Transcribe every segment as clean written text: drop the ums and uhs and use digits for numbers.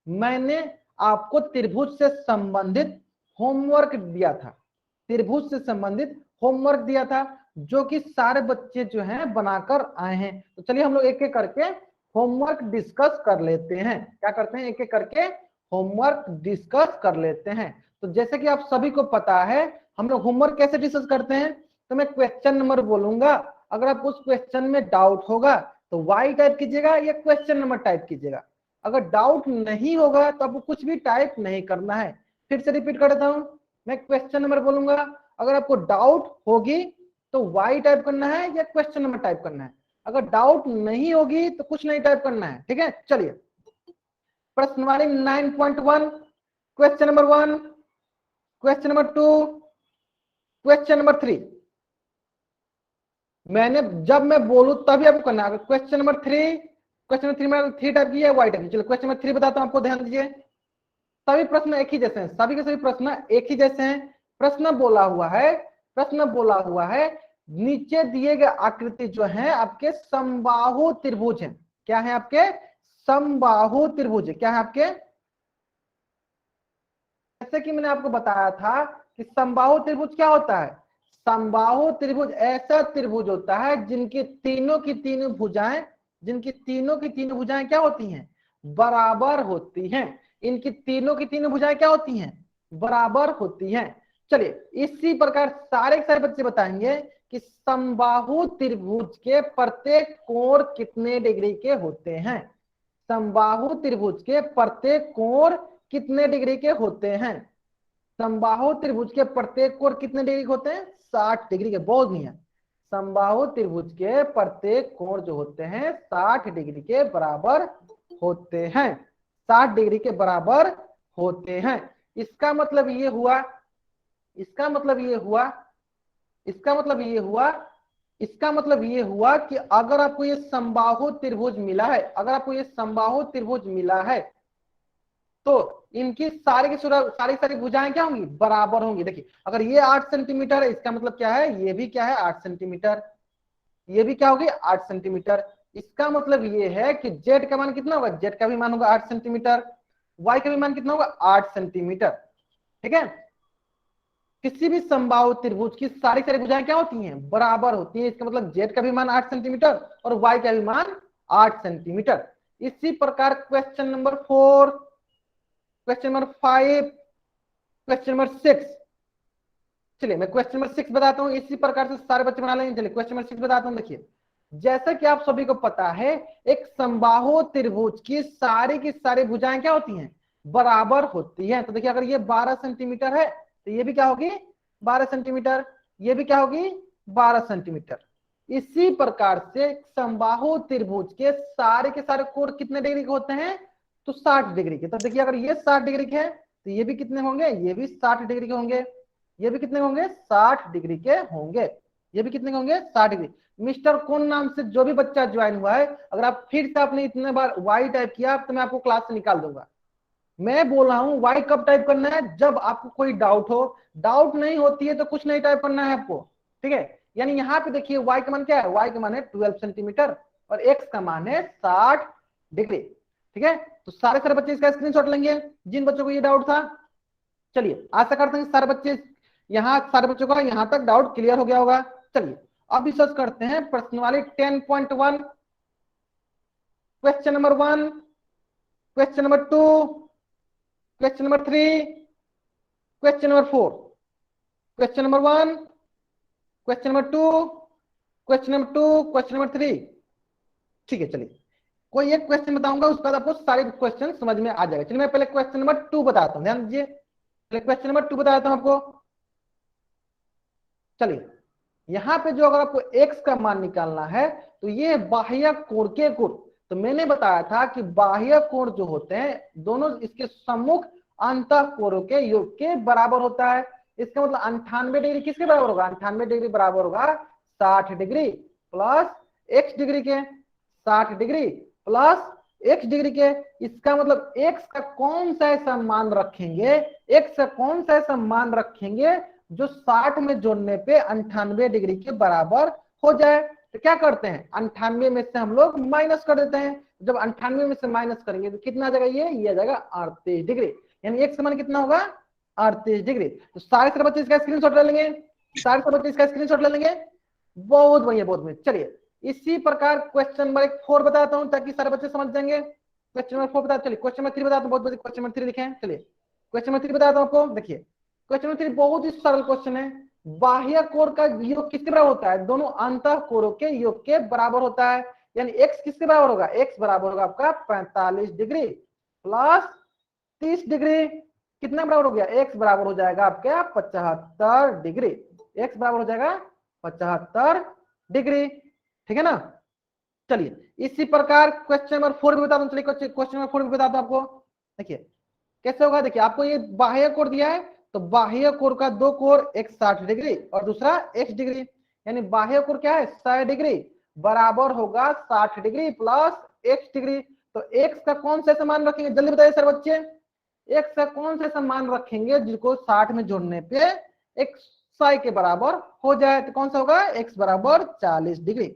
मैंने आपको त्रिभुज से संबंधित होमवर्क दिया था, त्रिभुज से संबंधित होमवर्क दिया था, जो कि सारे बच्चे जो हैं बनाकर आए हैं। तो चलिए हम लोग एक एक करके होमवर्क डिस्कस कर लेते हैं। क्या करते हैं, एक एक करके होमवर्क डिस्कस कर लेते हैं। तो जैसे कि आप सभी को पता है हम लोग होमवर्क कैसे डिस्कस करते हैं, तो मैं क्वेश्चन नंबर बोलूंगा, अगर आपको उस क्वेश्चन में डाउट होगा तो वाई टाइप कीजिएगा या क्वेश्चन नंबर टाइप कीजिएगा। अगर डाउट नहीं होगा तो आपको कुछ भी टाइप नहीं करना है। फिर से रिपीट कर देता हूं, मैं क्वेश्चन नंबर बोलूंगा, अगर आपको डाउट होगी तो वाई टाइप करना है या क्वेश्चन नंबर टाइप करना है। अगर डाउट नहीं होगी तो कुछ नहीं टाइप करना है, ठीक है। चलिए प्रश्नवाली 9.1, question number 1, question number 2, question number 3। मैंने जब मैं बोलूं तभी आपको करना है। क्वेश्चन नंबर 3, क्वेश्चन नंबर 3 में 3 टाइप की है, वाई टाइप की। चलो क्वेश्चन नंबर 3 बताता हूं आपको, ध्यान दीजिए। सभी प्रश्न एक ही जैसे हैं, सभी के सभी प्रश्न एक ही जैसे हैं। प्रश्न बोला हुआ है, प्रश्न बोला हुआ है नीचे दिए गए आकृति जो है आपके समबाहु त्रिभुज है। क्या है आपके समबाहु त्रिभुज, क्या है आपके, जैसे कि मैंने आपको बताया था कि समबाहु त्रिभुज क्या होता है। समबाहु त्रिभुज ऐसा त्रिभुज होता है जिनकी तीनों की तीनों भुजाएं, जिनकी तीनों की तीनों भुजाएं क्या होती हैं, बराबर होती हैं। इनकी तीनों की तीनों भुजाएं क्या होती हैं, बराबर होती हैं। चलिए इसी प्रकार सारे के सारे बच्चे बताएंगे कि समबाहु त्रिभुज के प्रत्येक कोण कितने डिग्री के होते हैं। समबाहु त्रिभुज के प्रत्येक कोण कितने डिग्री के होते हैं। समबाहु त्रिभुज के प्रत्येक कोण कितने डिग्री के होते हैं, 60 डिग्री के। बहुत नहीं है, समबाहु त्रिभुज के प्रत्येक कोण जो होते हैं 60 डिग्री के बराबर होते हैं, 60 डिग्री के बराबर होते हैं। इसका मतलब ये हुआ, इसका मतलब ये हुआ, इसका मतलब ये हुआ, इसका मतलब ये हुआ कि अगर आपको ये समबाहु त्रिभुज मिला है, अगर आपको ये समबाहु त्रिभुज मिला है तो इनकी सारी की सारी सारी भुजाएं क्या होंगी, बराबर होंगी। देखिए अगर ये 8 सेंटीमीटर है, इसका मतलब क्या है, ये भी क्या है 8 सेंटीमीटर, ये भी क्या होगी 8 सेंटीमीटर। इसका मतलब ये है कि जेड का मान कितना होगा, जेड का भी मान होगा 8 सेंटीमीटर, वाई का भी मान कितना होगा 8 सेंटीमीटर, ठीक है। किसी भी समबाहु त्रिभुज की सारी सारी भुजाएं क्या होती हैं, बराबर होती हैं। इसका मतलब जेड का भी मान 8 सेंटीमीटर और वाई का भी मान 8 सेंटीमीटर। इसी प्रकार question number 4, question number 5, question number 6। चलिए मैं क्वेश्चन नंबर 6 बताता हूं, इसी प्रकार से सारे बच्चे बना लेंगे। चलिए क्वेश्चन नंबर 6 बताता हूं। देखिए जैसा कि आप सभी को पता है एक समबाहु त्रिभुज की सारी भुजाएं क्या होती हैं, बराबर होती हैं। तो देखिए अगर ये 12 सेंटीमीटर है तो ये भी क्या होगी 12 सेंटीमीटर, ये भी क्या होगी 12 सेंटीमीटर। इसी प्रकार से समबाहु त्रिभुज के सारे कोण कितने डिग्री के होते हैं, तो 60 डिग्री के। तो देखिए अगर ये 60 डिग्री के हैं तो ये भी कितने होंगे, ये भी 60 डिग्री के होंगे, ये भी कितने होंगे 60 डिग्री के होंगे, ये भी कितने होंगे 60 डिग्री। मिस्टर कौन नाम से जो भी बच्चा ज्वाइन हुआ है, अगर आप फिर से आपने इतने बार वाई टाइप किया तो मैं आपको क्लास से निकाल दूंगा। मैं बोल रहा हूं वाई कब टाइप करना है, जब आपको कोई डाउट हो। डाउट नहीं होती है तो कुछ नहीं टाइप करना है आपको, ठीक है। यानी यहाँ पे देखिए वाई का मान क्या है, वाई का मान है 12 सेंटीमीटर और एक्स का मान है 60 डिग्री, ठीक है। तो सारे सारे बच्चे इसका स्क्रीनशॉट लेंगे जिन बच्चों को ये डाउट था। चलिए आशा करते हैं सारे बच्चे, यहाँ सारे बच्चों का यहाँ तक डाउट क्लियर हो गया होगा। चलिए अब डिस्कस करते हैं प्रश्नवाली 10.1, question number 1, question number 2, question number 3, question number 4। Question number 1, question number 2, question number 2, question number 3, ठीक है। चलिए कोई एक क्वेश्चन बताऊंगा, उसके बाद आपको सारे क्वेश्चन समझ में आ जाएगा। चलिए मैं पहले क्वेश्चन नंबर 2 बताता हूं, ध्यान दीजिए। पहले क्वेश्चन नंबर 2 बताता हूं आपको। चलिए यहां पे जो अगर आपको x का मान निकालना है तो ये बाह्य कोण के कोण, तो मैंने बताया था कि बाह्य कोण जो होते हैं दोनों इसके सम्मुख अंतः कोणों के योग के बराबर होता है। इसका मतलब 98 डिग्री किसके बराबर होगा, 98 डिग्री बराबर होगा 60 डिग्री प्लस x डिग्री के, 60 डिग्री प्लस x डिग्री के। इसका मतलब x का कौन सा ऐसा मान रखेंगे, x का कौन सा ऐसा मान रखेंगे जो 60 में जोड़ने पे 98 डिग्री के बराबर हो जाए। तो क्या करते हैं 98 में से हम लोग माइनस कर देते हैं। जब 98 में से माइनस करेंगे तो कितना आ जाएगा, ये आ जाएगा 38 डिग्री, यानी x का मान कितना होगा 38 डिग्री। तो सारे सारे बच्चे इसका स्क्रीनशॉट ले लेंगे, सारे सारे बच्चे इसका स्क्रीनशॉट ले लेंगे। बहुत बढ़िया बहुत बढ़िया। चलिए इसी प्रकार क्वेश्चन नंबर 4 बताता हूं ताकि सारे बच्चे समझ जाएंगे। क्वेश्चन नंबर 4 बता, चलिए क्वेश्चन नंबर 3 बताता हूं, बहुत बढ़िया क्वेश्चन नंबर 3 लिखे। चलिए क्वेश्चन नंबर 3 बताता हूं आपको। देखिए क्वेश्चन नंबर 3 बहुत ही सरल क्वेश्चन है। बाह्य कोण का योग किसके बराबर होता है, दोनों अंतः कोणों के योग के बराबर होता है। यानी x किसके बराबर होगा, x बराबर होगा आपका 45 डिग्री प्लस 30 डिग्री। कितना बराबर हो गया, x बराबर हो जाएगा आपका 75 डिग्री, x बराबर हो जाएगा 75 डिग्री, ठीक है ना। चलिए इसी प्रकार क्वेश्चन नंबर 4 भी बता दूं। चलिए क्वेश्चन नंबर 4 भी बता दूं आपको। देखिए कैसे होगा, देखिए आपको ये बाह्य कोण दिया है, तो बाह्य कोण का दो कोण, एक 60 डिग्री और दूसरा x डिग्री, यानी बाह्य कोण क्या है 100 डिग्री बराबर होगा 60 डिग्री प्लस x डिग्री। तो x का कौन सा मान रखेंगे, जल्दी बताइए सर बच्चे, x का कौन सा मान रखेंगे जिसको 60 में जोड़ने पे एक 100 के बराबर हो जाए, तो कौन सा होगा x बराबर 40 डिग्री।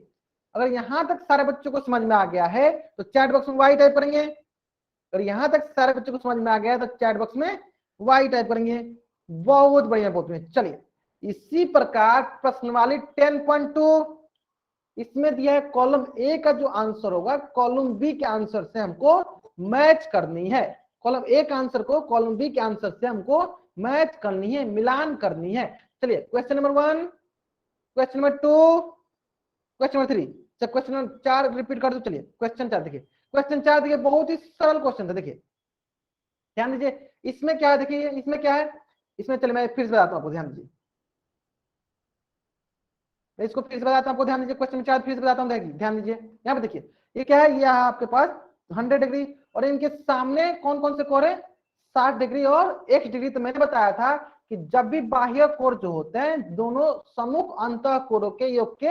अगर यहां तक सारे बच्चों को समझ में आ गया है तो चैट बॉक्स में वाई टाइप करेंगे। अगर यहां तक सारे बच्चों को समझ में आ गया है तो चैट बॉक्स में वाई टाइप करेंगे। बहुत बढ़िया बहुत बढ़िया। चलिए इसी प्रकार प्रश्नवाली 10.2 इसमें दिया है, कॉलम ए का जो आंसर होगा कॉलम बी के आंसर से हमको मैच करनी है। कॉलम ए का आंसर को कॉलम बी के आंसर से हमको मैच करनी है, मिलान करनी है। चलिए question number 1, question number 2, question number 3। जब क्वेश्चन नंबर 4 रिपीट कर दो। चलिए क्वेश्चन 4 देखिए, क्वेश्चन 4 देखिए बहुत ही सरल क्वेश्चन था। देखिए ध्यान दीजिए इसमें क्या है, देखिए इसमें क्या है, इसमें चलिए मैं फिर से बताता हूँ आपको, ध्यान दीजिए मैं इसको फिर से बताता हूँ आपको, ध्यान दीजिए क्वेश्चन 4 फिर से बताता हूँ, ध्यान दीजिए यहाँ पे देखिए ये क्या है, ये आपके पास 100 डिग्री और इनके सामने कौन कौन से कोण है 60 डिग्री और x डिग्री। तो मैंने बताया था कि जब भी बाह्य कोण जो होते हैं दोनों सम्मुख अंतः कोणों के योग के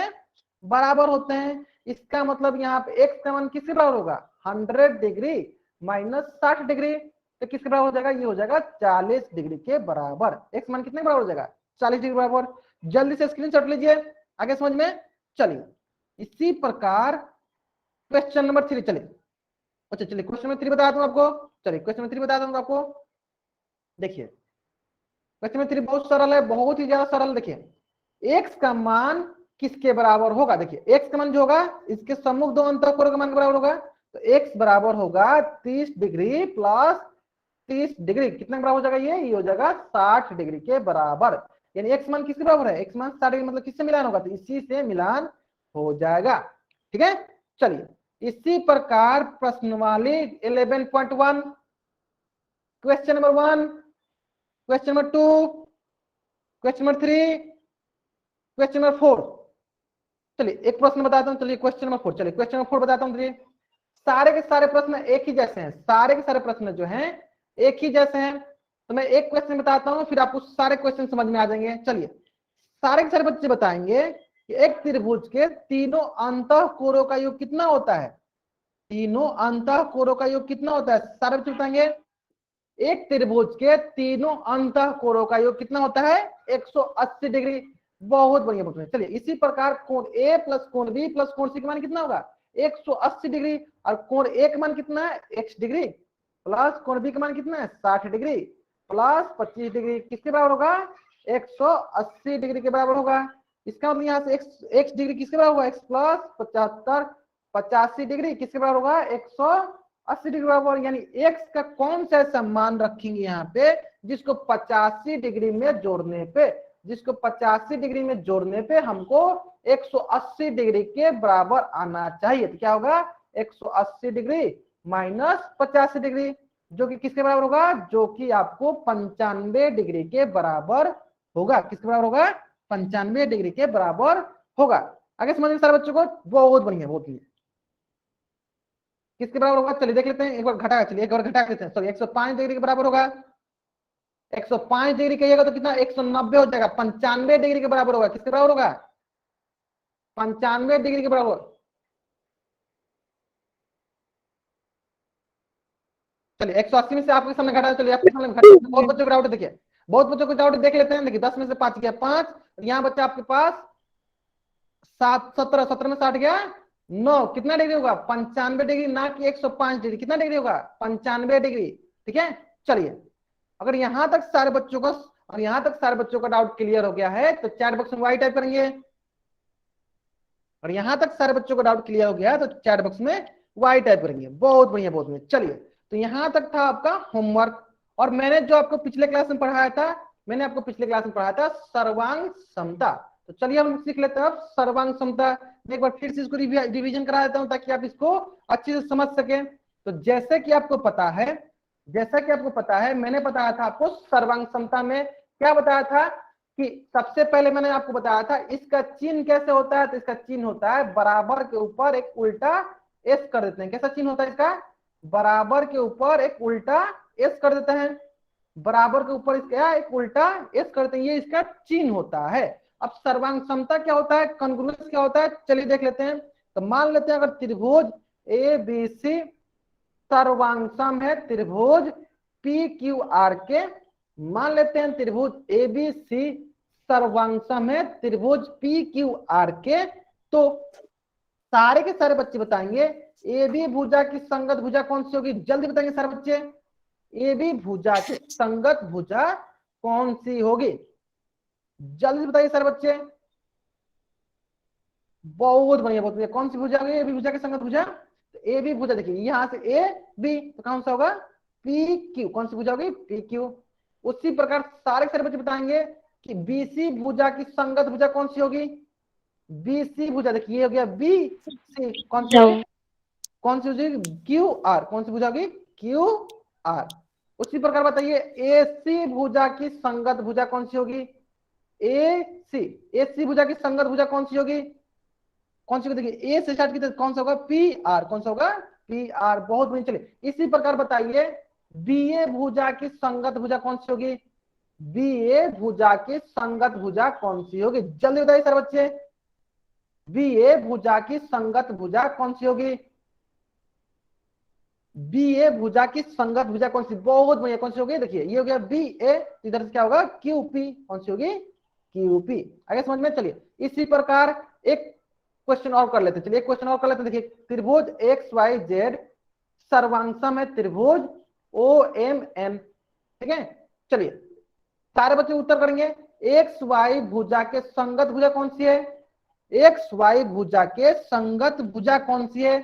बराबर होते हैं। इसका मतलब यहाँ पे x का मान किसके बराबर होगा 100 डिग्री माइनस 60 डिग्री, तो किसके बराबर हो जाएगा, ये हो जाएगा 40 डिग्री के बराबर। x मान कितने बराबर हो जाएगा 40 डिग्री बराबर। जल्दी से स्क्रीनशॉट लीजिए, आगे समझ में। चलिए इसी प्रकार क्वेश्चन नंबर 3, चलिए अच्छा चलिए क्वेश्चन नंबर 3 बता दूं आपको। चलिए क्वेश्चन नंबर 3 बता दूंगा आपको। देखिए क्वेश्चन नंबर 3 बहुत सरल है, बहुत ही ज्यादा सरल। देखिए x का मान किसके बराबर होगा, देखिए x का मान जो होगा इसके सम्मुख दो अंतःकोण के मान के बराबर होगा। तो x बराबर होगा 30 डिग्री प्लस 30 डिग्री, कितना बराबर हो जाएगा, ये हो जाएगा 60 डिग्री के बराबर। यानी x मान किसके बराबर है, x मान 60 डिग्री, मतलब किससे मिलान होगा, तो इसी से मिलान हो जाएगा, ठीक है। चलिए इसी प्रकार प्रश्नवाली 11.1, question number 1, question number 2, question number 3, question number 4। चलिए एक प्रश्न बताता हूं, चलिए क्वेश्चन नंबर 4, चलिए क्वेश्चन नंबर 4 बताता हूं। चलिए सारे के सारे प्रश्न एक ही जैसे हैं, सारे के सारे प्रश्न जो हैं एक ही जैसे हैं। तो मैं एक क्वेश्चन बताता हूं फिर आपको सारे क्वेश्चन समझ में आ जाएंगे। चलिए सारे के सारे बच्चे बताएंगे कि एक त्रिभुज के तीनों अंतः कोणों का योग कितना होता है, तीनों अंतः कोणों का योग कितना होता है, सारे बच्चे बताएंगे। एक त्रिभुज के तीनों अंतः कोणों का योग कितना होता है 180 डिग्री। बहुत बढ़िया बहुत बढ़िया। चलिए इसी प्रकार कोण ए प्लस कोण बी प्लस कोण सी का मान कितना होगा 180 डिग्री, और कोण ए का मान कितना है x डिग्री प्लस कोण बी का मान कितना है 60 डिग्री प्लस 25 डिग्री, किसके बराबर होगा 180 डिग्री के बराबर होगा। इसका मतलब यहाँ से x डिग्री किसके बराबर होगा x प्लस 75 85 डिग्री किसके बराबर होगा 180 डिग्री बराबर। यानी x का कौन सा ऐसा मान रखेंगे यहाँ पे जिसको 85 डिग्री में जोड़ने पे, जिसको 85 डिग्री में जोड़ने पे हमको 180 डिग्री के बराबर आना चाहिए। तो क्या होगा 180 डिग्री माइनस 85 डिग्री जो कि किसके बराबर होगा, जो कि आपको 95 डिग्री के बराबर होगा। किसके बराबर होगा 95 डिग्री के बराबर होगा। आगे समझिए सारे बच्चों को, बहुत बढ़िया बहुत बढ़िया। किसके बराबर होगा चलिए देख लेते हैं, एक बार घटा, चलिए एक बार घटा लेते हैं। सॉरी 105 डिग्री के बराबर होगा। 105 डिग्री कहिएगा तो कितना 190 हो जाएगा, 95 डिग्री के बराबर होगा। किसके बराबर होगा 95 डिग्री के बराबर। चलिए 180 में से आपके सामने घटा, चलिए आपके सामने घटा। बहुत बच्चों को डाउट देखिए, बहुत बच्चों को डाउट देख लेते हैं। देखिए 10 में से 5 गया 5, यहाँ बच्चा आपके पास 7 17 17 में 60 गया 9, कितना डिग्री होगा 95 डिग्री, ना कि 105 डिग्री, कितना डिग्री होगा 95 डिग्री। ठीक है, चलिए अगर यहां तक सारे बच्चों का और यहां तक सारे बच्चों का डाउट क्लियर हो गया है तो चैट बॉक्स में वाई टाइप करेंगे। और यहां तक सारे बच्चों का डाउट क्लियर हो गया है तो चैट बॉक्स में वाई टाइप करेंगे। बहुत बढ़िया बहुत बढ़िया। चलिए तो यहां तक था आपका होमवर्क। और मैंने जो आपको पिछले क्लास में पढ़ाया था, मैंने आपको पिछले क्लास में पढ़ाया था सर्वांग समता। तो चलिए हम सीख लेते हैं अब सर्वांग समता। मैं एक बार फिर से इसको रिवीजन करा देता हूं ताकि आप इसको अच्छे से समझ सकें। तो जैसे कि आपको पता है, जैसा कि आपको पता है, मैंने बताया था आपको सर्वांग समता में क्या बताया था कि सबसे पहले मैंने आपको बताया था इसका चिन्ह कैसे होता है। तो इसका चिन्ह होता है बराबर के ऊपर एक उल्टा एस कर देते हैं। कैसा चिन्ह होता है इसका, बराबर के ऊपर एक उल्टा एस कर देते हैं। बराबर के ऊपर इसका एक उल्टा एस करते हैं, ये इसका चिन्ह होता है। अब सर्वांग समता क्या होता है, कॉन्ग्रुएंस क्या होता है, चलिए देख लेते हैं। तो मान लेते हैं अगर त्रिभुज ए बी सी सर्वांग सम है त्रिभुज पी क्यू आर के, मान लेते हैं त्रिभुज ए बी सी सर्वांग सम है त्रिभुज पी क्यू आर के, तो सारे के सारे बच्चे बताएंगे ए बी भुजा की संगत भुजा कौन सी होगी। जल्दी बताएंगे सारे बच्चे, ए बी भुजा की संगत भुजा कौन सी होगी, जल्दी से बताइए सारे बच्चे। बहुत बढ़िया बहुत बढ़िया। कौन सी भुजा होगी ए बी भुजा की संगत भुजा, तो ए बी भुजा देखिए यहां से ए बी तो कौन सा होगा पी क्यू, कौन सी भुजा होगी पी क्यू। उसी प्रकार सारे सारे बच्चे बताएंगे कि बी सी भुजा की संगत भुजा कौन सी होगी। बी सी भुजा देखिए ये हो गया बी सी, कौन सी होगी, कौन सी होगी क्यू आर, कौन सी भुजा होगी क्यू आर। उसी प्रकार बताइए ए सी भुजा की संगत भुजा कौन सी होगी, ए सी भुजा की संगत भुजा कौन सी होगी, कौन सी, देखिए ए से स्टार्ट की तो कौन सा होगा पी आर, कौन सा होगा पी आर। बहुत बढ़िया। चलिए इसी प्रकार बताइए बी ए भुजा की संगत भुजा कौन सी होगी, बी ए भुजा की संगत भुजा कौन सी होगी, जल्दी बताइए सर बच्चे। बी ए भुजा की संगत भुजा कौन सी होगी, बी ए भुजा की संगत भुजा कौन सी, बहुत बढ़िया कौन सी होगी, देखिए ये हो गया बी ए, इधर से क्या होगा क्यू पी, कौन सी होगी क्यू पी। आगे समझ में। चलिए इसी प्रकार एक क्वेश्चन और कर लेते हैं। चलिए एक क्वेश्चन और कर लेते हैं। देखिए त्रिभुज एक्स वाई जेड सर्वांगसम है त्रिभुज ओ एम एन। ठीक है, चलिए सारे बच्चे उत्तर करेंगे। एक्स वाई भुजा के संगत भुजा कौन सी है, एक्स वाई भुजा के संगत भुजा कौन सी है।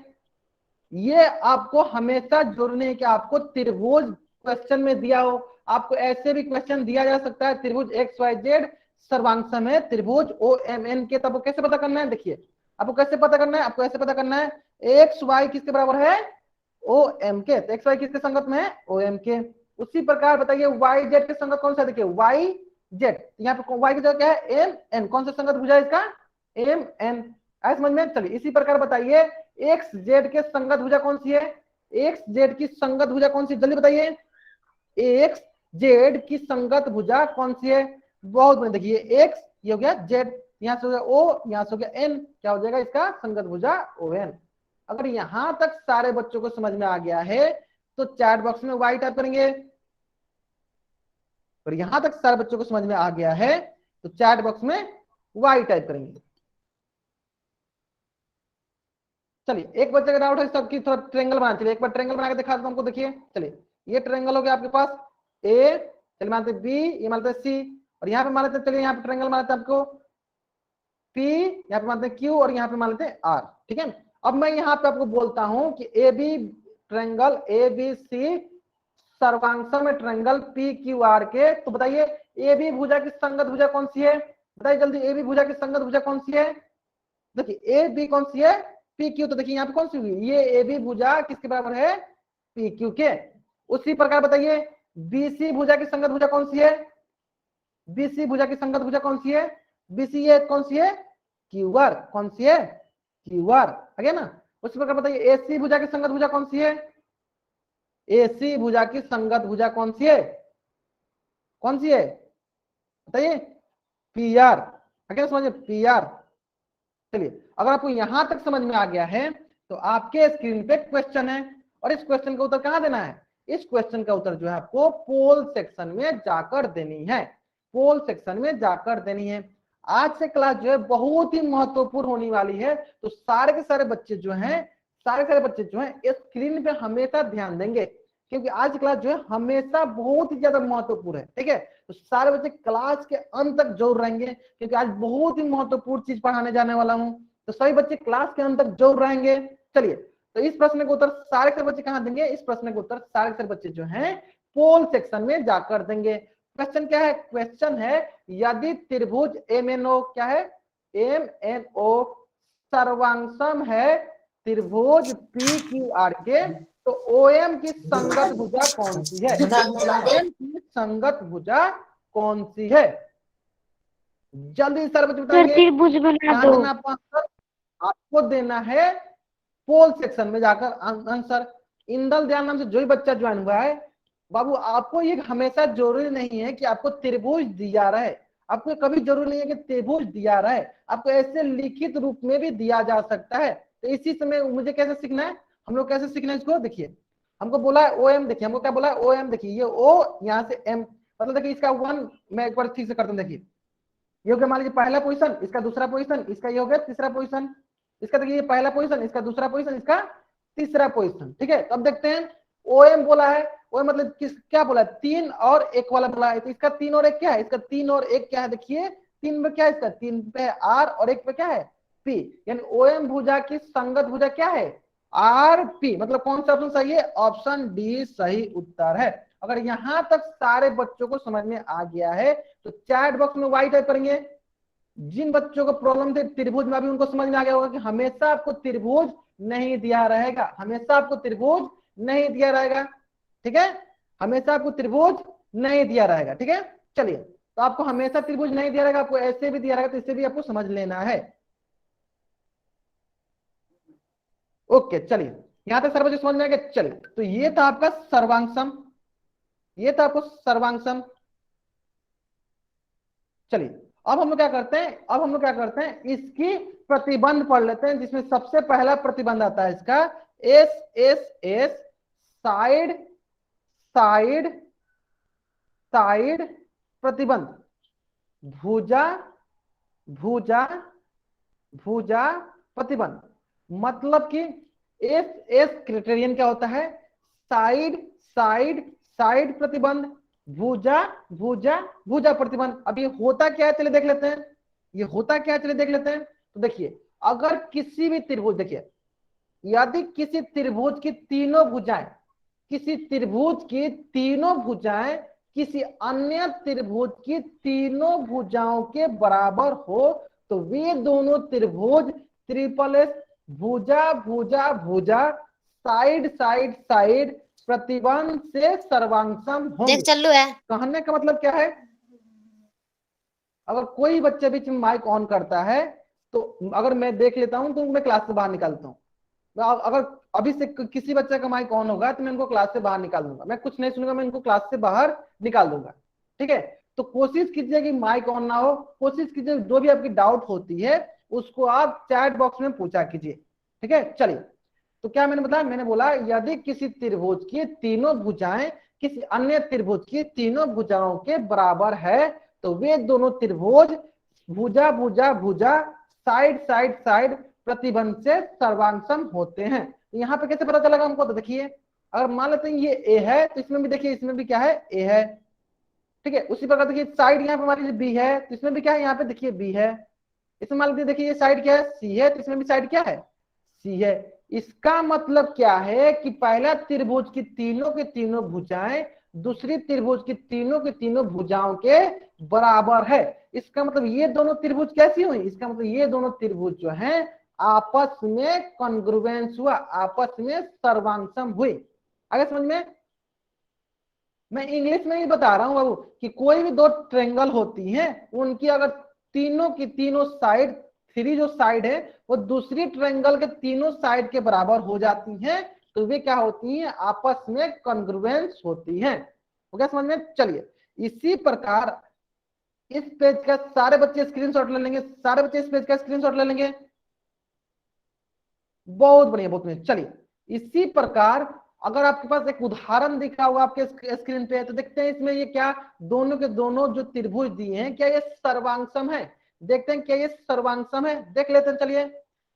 ये आपको हमेशा जोड़ने है कि आपको त्रिभुज क्वेश्चन में दिया हो, आपको ऐसे भी क्वेश्चन दिया जा सकता है त्रिभुज एक्स वाई जेड सर्वांगसम है त्रिभुज ओ एम एन के, तब कैसे पता करना है, देखिए आपको कैसे पता करना है, आपको ऐसे पता करना है एक्स वाई किसके बराबर है ओ एम के, तो एक्स वाई किसके संगत में है ओ एम के। उसी प्रकार बताइए वाई जेड के संगत कौन सा, देखिए वाई जेड, यहाँ पे वाई की जगह क्या है एम एन, कौन सा संगत भुजा है इसका एम एन। ऐसे समझ में। चलिए इसी प्रकार बताइए एक्स जेड के संगत भुजा कौन सी है, एक्स जेड की संगत भुजा कौन सी, जल्दी बताइए एक्स जेड की संगत भुजा कौन सी है। बहुत बढ़िया, देखिए एक्स ये हो गया जेड, यहां से हो गया ओ, यहां से हो गया एन, क्या हो जाएगा इसका संगत भुजा ओ एन। अगर यहां तक सारे बच्चों को समझ में आ गया है तो चैट बॉक्स में वाई टाइप करेंगे। और यहां तक सारे बच्चों को समझ में आ गया है तो चैट बॉक्स में वाई टाइप करेंगे। चलिए एक बच्चे का डाउट है सबकी थोड़ा ट्रेंगल बना, चलिए एक बार ट्रेंगल बना के दिखा दो हमको। देखिए चलिए ये ट्रेंगल हो गया आपके पास ए, चलिए मानते बी, ये मानते सी, और यहाँ पे मान लेते हैं, चलिए यहाँ पे ट्रेंगल मानते हैं आपको पी, यहाँ पे मानते हैं क्यू, और यहाँ पे मान लेते हैं आर। ठीक है, अब मैं यहाँ पे आपको बोलता हूं कि A B triangle A B C सर्वांगसम में ट्रेंगल पी क्यू आर के, तो बताइए ए बी भुजा की संगत भुजा कौन सी है, बताइए जल्दी ए बी भुजा की संगत भुजा कौन सी है। देखिए ए बी कौन सी है पी क्यू, तो देखिए यहाँ पे कौन सी हुई ये ए बी भुजा किसके बराबर है पी क्यू के। उसी प्रकार बताइए बी सी भुजा की संगत भुजा कौन सी है, बी सी भुजा की संगत भुजा कौन सी है, बी सी ये कौन सी है क्यू आर, कौन सी है क्यू आर। आगे ना उसी प्रकार बताइए ए सी भुजा की संगत भुजा कौन सी है, ए सी भुजा की संगत भुजा कौन सी है, कौन सी है बताइए पी आर। आगे समझिए पी आर। चलिए अगर आपको यहां तक समझ में आ गया है तो आपके स्क्रीन पे क्वेश्चन है, और इस क्वेश्चन का उत्तर कहां देना है, इस क्वेश्चन का उत्तर जो है आपको पोल सेक्शन में जाकर देनी है, पोल सेक्शन में जाकर देनी है। आज से क्लास जो है बहुत ही महत्वपूर्ण होने वाली है। तो सारे के सारे बच्चे जो हैं, स्क्रीन पे हमेशा ध्यान देंगे, क्योंकि आज क्लास जो है हमेशा बहुत ही ज्यादा महत्वपूर्ण है। ठीक है, तो सारे बच्चे क्लास के अंत तक जरूर रहेंगे, क्योंकि आज बहुत ही महत्वपूर्ण चीज पढ़ाने जाने वाला हूँ। तो सभी बच्चे क्लास के अंत तक जरूर रहेंगे। चलिए, तो इस प्रश्न का उत्तर सारे के बच्चे कहाँ देंगे? इस प्रश्न का उत्तर सारे के बच्चे जो हैं पोल सेक्शन में जाकर देंगे। क्वेश्चन क्या है? क्वेश्चन है यदि त्रिभुज MNO, क्या है? MNO सर्वांगसम है त्रिभुज PQR के, तो OM की संगत भुजा कौन सी है? OM की संगत भुजा कौन सी है? जल्दी सर बच्चे बताएंगे। त्रिभुज बना दो। आपको देना है पोल सेक्शन में जाकर आंसर। इंदल दयाल नाम से जो भी बच्चा ज्वाइन हुआ है, बाबू आपको ये हमेशा जरूरी नहीं है कि आपको त्रिभुज दिया रहे, आपको कभी जरूरी नहीं है कि त्रिभुज दिया रहे, आपको ऐसे लिखित रूप में भी दिया जा सकता है। तो इसी समय मुझे कैसे सीखना है, हम लोग कैसे सीखना है इसको? देखिए, हमको बोला है OM, देखिए हमको क्या बोला है? OM, देखिए ये O यहाँ से M, मतलब देखिए इसका 1 मैं एक बार ठीक से करता हूँ। देखिए ये हो गया मान लीजिए पहला पोजीशन, इसका दूसरा पोजीशन, इसका ये हो गया तीसरा पोजीशन, इसका देखिए ये पहला पोजीशन, इसका दूसरा पोजीशन, इसका तीसरा पोजीशन। ठीक है, अब देखते हैं OM बोला है, OM मतलब किस, क्या बोला है? 3 और 1 वाला बोला है। तो इसका 3 और 1 क्या है? इसका 3 और 1 क्या है? देखिए 3 में क्या है? इसका 3 पे R और 1 पे क्या है? P, यानी OM भुजा की संगत भुजा क्या है? RP। मतलब कौन सा ऑप्शन सही है? ऑप्शन डी सही उत्तर है। अगर यहां तक सारे बच्चों को समझ में आ गया है तो चैट बॉक्स में वाई टाइप करेंगे। जिन बच्चों को प्रॉब्लम थे त्रिभुज में, अभी उनको समझ में आ गया होगा कि हमेशा आपको त्रिभुज नहीं दिया रहेगा, हमेशा आपको त्रिभुज नहीं दिया रहेगा। ठीक है, हमेशा आपको त्रिभुज नहीं दिया रहेगा। ठीक है, चलिए, तो आपको हमेशा त्रिभुज नहीं दिया रहेगा, आपको ऐसे भी दिया रहेगा, तो इसे भी आपको समझ लेना है। ओके, चलिए यहां तक सर्वोच्च समझ में आ गया। चलिए, तो ये था आपका सर्वांगसम, ये था आपको सर्वांगसम। चलिए, अब हम लोग क्या करते हैं, इसकी प्रतिबंध पढ़ लेते हैं, जिसमें सबसे पहला प्रतिबंध आता है इसका SSS, साइड साइड साइड प्रतिबंध। भुजा भुजा भुजा प्रतिबंध, मतलब कि SS क्राइटेरियन क्या होता है? साइड साइड साइड प्रतिबंध, भुजा भुजा भुजा प्रतिबंध। अब ये होता क्या है, चलिए देख लेते हैं, ये होता क्या है, चलिए देख लेते हैं। तो देखिए, अगर किसी भी त्रिभुज, देखिए यदि किसी त्रिभुज की तीनों भुजाएं, किसी त्रिभुज की तीनों भुजाएं किसी अन्य त्रिभुज की तीनों भुजाओं के बराबर हो, तो वे दोनों त्रिभुज ट्रिपल S भुजा भुजा भुजा साइड साइड साइड प्रतिबंध से सर्वांगसम होंगे। देख चल्लू है। कहने का मतलब क्या है? अगर कोई बच्चा बीच में माइक ऑन करता है, तो अगर मैं देख लेता हूं तो मैं क्लास से बाहर निकालता हूँ। अगर अभी से किसी बच्चे का माइक ऑन होगा तो मैं इनको क्लास से बाहर निकाल दूंगा, मैं कुछ नहीं सुनूंगा, मैं इनको क्लास से बाहर निकाल दूंगा। ठीक है, तो कोशिश कीजिए कि माइक ऑन ना हो, कोशिश कीजिए जो भी आपकी डाउट होती है उसको आप चैट बॉक्स में पूछा कीजिए। ठीक है, चलिए, तो क्या मैंने बताया? मैंने बोला यदि किसी त्रिभुज की तीनों भुजाएं किसी अन्य त्रिभुज की तीनों भुजाओं के बराबर है, तो वे दोनों त्रिभुज भुजा भुजा भुजा साइड साइड साइड प्रतिबंध से सर्वांगसम होते हैं। तो यहाँ पे कैसे पता चलेगा हमको? तो देखिए, अगर मान लेते हैं ये A है, तो इसमें भी देखिए, इसमें भी क्या है? A है। ठीक है, उसी प्रकार देखिए साइड यहाँ पे मान लीजिए B है, तो इसमें भी क्या है? यहाँ पे देखिए B है। इसमें मान लीजिए देखिए ये साइड क्या है? C है, तो इसमें भी साइड क्या है? C है। इसका मतलब क्या है कि पहला त्रिभुज की तीनों के तीनों भुजाएं दूसरी त्रिभुज की तीनों के तीनों भुजाओं के बराबर है। इसका मतलब ये दोनों त्रिभुज कैसी हुई? इसका मतलब ये दोनों त्रिभुज जो हैं आपस में कॉन्ग्रुएंस हुआ, आपस में सर्वांगसम हुई। आगे समझ में? मैं इंग्लिश में ही बता रहा हूं बाबू कि कोई भी दो ट्रेंगल होती हैं, उनकी अगर तीनों की तीनों साइड, थ्री जो साइड है वो दूसरी ट्रेंगल के तीनों साइड के बराबर हो जाती हैं, तो वे क्या होती हैं? आपस में कॉन्ग्रुएंस होती हैं। हो गया समझ में? चलिए, इसी प्रकार इस पेज का सारे बच्चे स्क्रीनशॉट ले लेंगे, सारे बच्चे इस पेज का स्क्रीनशॉट ले लेंगे। बहुत बढ़िया, बहुत बढ़िया। चलिए, इसी प्रकार अगर आपके पास एक उदाहरण दिखा हुआ आपके स्क्रीन पे, तो देखते हैं इसमें ये क्या दोनों के दोनों जो त्रिभुज दिए हैं क्या ये सर्वांगसम है? देखते हैं क्या ये सर्वांगसम है, देख लेते हैं। चलिए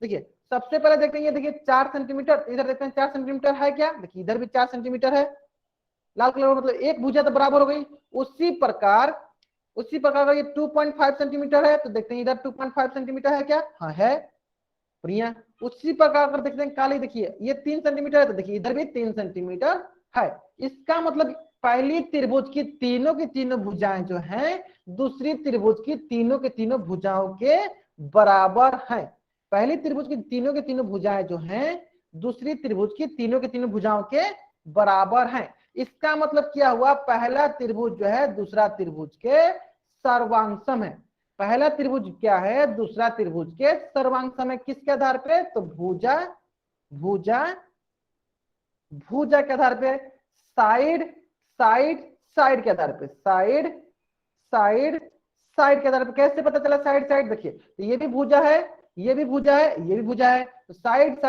देखिए सबसे पहले देखते हैं, देखिए 4 सेंटीमीटर, इधर देखते हैं 4 सेंटीमीटर है क्या, देखिए इधर भी 4 सेंटीमीटर है, लाल कलर मतलब एक भुजा तो बराबर हो गई। उसी प्रकार अगर ये 2.5 सेंटीमीटर है तो देखते हैं इधर 2.5 सेंटीमीटर है क्या, हाँ है, बढ़िया। उसी प्रकार अगर देखते हैं काली, देखिए ये 3 सेंटीमीटर है तो देखिए इधर भी 3 सेंटीमीटर है। इसका मतलब पहली त्रिभुज की तीनों भुजाएं जो हैं दूसरी त्रिभुज की तीनों भुजाओं के बराबर हैं। पहली त्रिभुज की तीनों भुजाएं जो हैं दूसरी त्रिभुज की तीनों भुजाओं के बराबर हैं। इसका मतलब क्या हुआ, पहला त्रिभुज जो है दूसरा त्रिभुज के सर्वांगसम है। पहला त्रिभुज क्या है, दूसरा त्रिभुज के सर्वांगसम है। किसके आधार पे, तो भुजा के आधार पे, साइड के आधार पे, साइड के आधार पे। कैसे पता चला साइड, देखिए तो ये भी भुजा है, ये भी भुजा है, ये भी भुजा है, तो साइड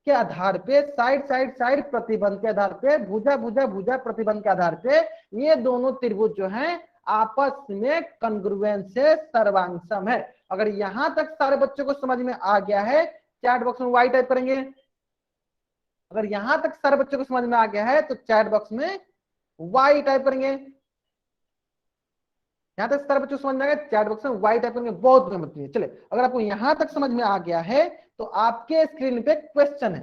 के आधार पे, साइड प्रतिबंध के आधार पे, भुजा प्रतिबंध के आधार पे ये दोनों त्रिभुज जो हैं आपस में कॉन्ग्रुएंस से सर्वांगसम है। अगर यहां तक सारे बच्चों को समझ में आ गया है, चैट बॉक्स में वाई टाइप करेंगे। अगर यहां तक सारे बच्चों को समझ में आ गया है तो चैट बॉक्स में वाई टाइप करेंगे। यहां तक सारे बच्चों को समझ में आ गया, चैट बॉक्स में वाई टाइप करेंगे, बहुत मेहनत है। चले अगर आपको यहां तक समझ में आ गया है तो आपके स्क्रीन पे क्वेश्चन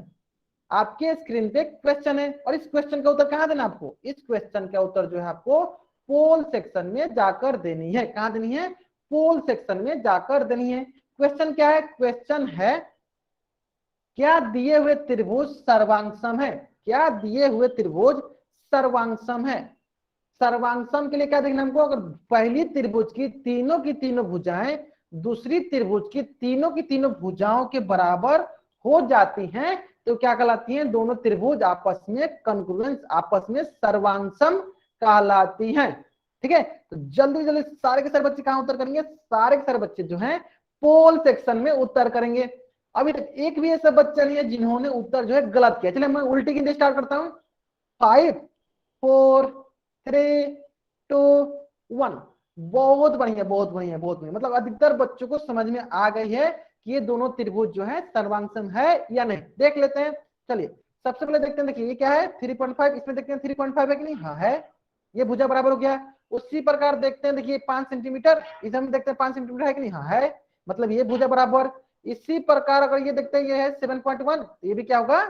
है, और इस क्वेश्चन का उत्तर कहां देना आपको, इस क्वेश्चन का उत्तर जो है आपको पोल सेक्शन में जाकर देनी है। कहां देनी है, पोल सेक्शन में जाकर देनी है। क्वेश्चन क्या है, क्वेश्चन है क्या दिए हुए त्रिभुज सर्वांगसम है, क्या दिए हुए त्रिभुज सर्वांगसम है। सर्वांगसम के लिए क्या देखना हमको, अगर पहली त्रिभुज की तीनों भुजाएं दूसरी त्रिभुज की तीनों भुजाओं के बराबर हो जाती हैं तो क्या कहलाती हैं, दोनों त्रिभुज आपस में कॉन्ग्रुएंस, आपस में सर्वांगसम कहलाती हैं। ठीक है, तो जल्दी जल्दी सारे के सारे बच्चे कहां उत्तर करेंगे, सारे के सारे बच्चे जो हैं पोल सेक्शन में उत्तर करेंगे। अभी तक एक भी ऐसा बच्चा नहीं है जिन्होंने उत्तर जो है गलत किया। चलिए मैं उल्टी गिनती स्टार्ट करता हूं, 5 4 3 2 1। बहुत बढ़िया, मतलब अधिकतर बच्चों को समझ में आ गई है कि ये दोनों त्रिभुज जो है सर्वांगसम है या नहीं। देख लेते हैं। चलिए सबसे पहले देखते हैं, देखिए ये क्या है 3.5, इसमें देखते हैं 3.5 है कि नहीं, हाँ है, ये भुजा बराबर हो गया। उसी प्रकार देखते हैं, देखिए 5 सेंटीमीटर, इधर में देखते हैं 5 सेंटीमीटर है कि नहीं, हाँ है, मतलब ये भुजा बराबर। इसी प्रकार अगर ये देखते हैं ये है 7.1, ये भी क्या होगा